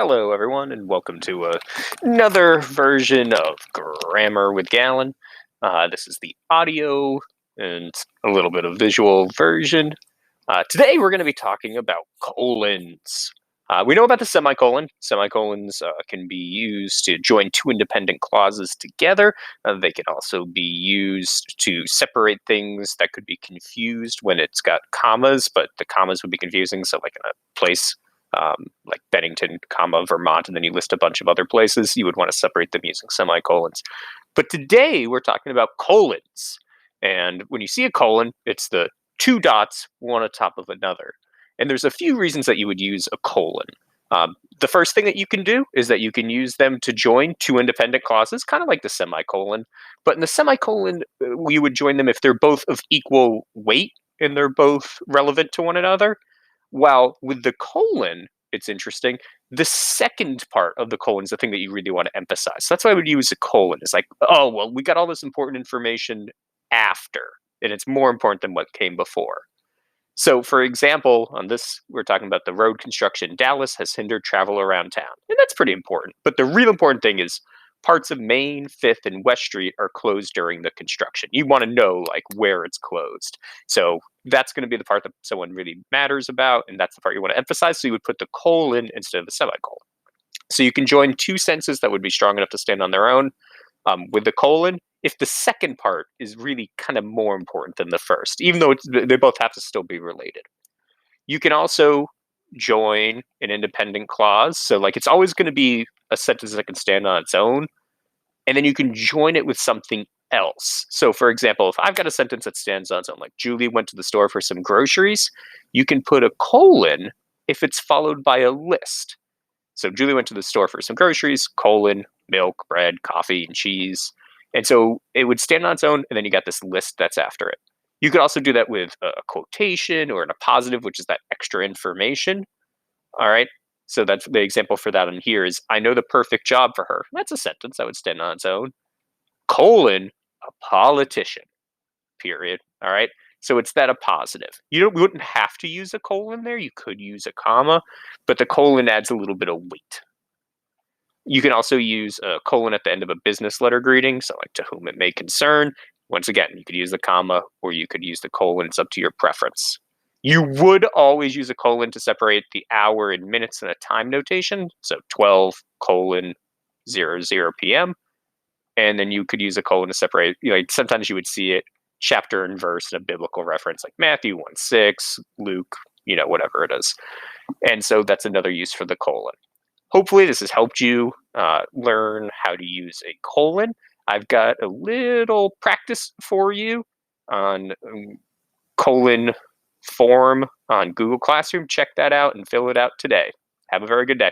Hello, everyone, and welcome to another version of Grammar with Gallen. This is the audio and a little bit of visual version. Today, we're going to be talking about colons. We know about the semicolon. Semicolons can be used to join two independent clauses together. They can also be used to separate things that could be confused when it's got commas, but the commas would be confusing. So, like in a place like Bennington, comma, Vermont, and then you list a bunch of other places, you would want to separate them using semicolons. But today we're talking about colons. And when you see a colon, it's the two dots, one on top of another. And there's a few reasons that you would use a colon. The first thing that you can do is that you can use them to join two independent clauses, kind of like the semicolon. But in the semicolon, we would join them if they're both of equal weight and they're both relevant to one another. While with the colon, it's interesting. The second part of the colon is the thing that you really want to emphasize. So that's why I would use a colon. It's like, oh, well, we got all this important information after, and it's more important than what came before. So, for example, on this, we're talking about the road construction in Dallas has hindered travel around town. And that's pretty important. But the real important thing is parts of Main, 5th, and West Street are closed during the construction. You want to know, like, where it's closed. So that's going to be the part that someone really matters about, and that's the part you want to emphasize. So you would put the colon instead of the semicolon. So you can join two sentences that would be strong enough to stand on their own. With the colon, if the second part is really kind of more important than the first, even though they both have to still be related. You can also join an independent clause. So, like, it's always going to be a sentence that can stand on its own, and then you can join it with something else. So, for example, if I've got a sentence that stands on its own, like Julie went to the store for some groceries, you can put a colon if it's followed by a list. So Julie went to the store for some groceries, colon, milk, bread, coffee, and cheese. And so it would stand on its own, and then you got this list that's after it. You could also do that with a quotation or in a positive, which is that extra information. All right. So that's the example for that in here is I know the perfect job for her. That's a sentence that would stand on its own. Colon, a politician, period. All right. So it's that a positive. We wouldn't have to use a colon there. You could use a comma, but the colon adds a little bit of weight. You can also use a colon at the end of a business letter greeting, so like to whom it may concern. Once again, you could use the comma or you could use the colon. It's up to your preference. You would always use a colon to separate the hour in minutes in a time notation, so 12 colon 00 p.m. And then you could use a colon to separate, like sometimes you would see it chapter and verse in a biblical reference, like Matthew 1:6, Luke, whatever it is. And so that's another use for the colon. Hopefully this has helped you learn how to use a colon. I've got a little practice for you on colon form on Google Classroom. Check that out and fill it out today. Have a very good day.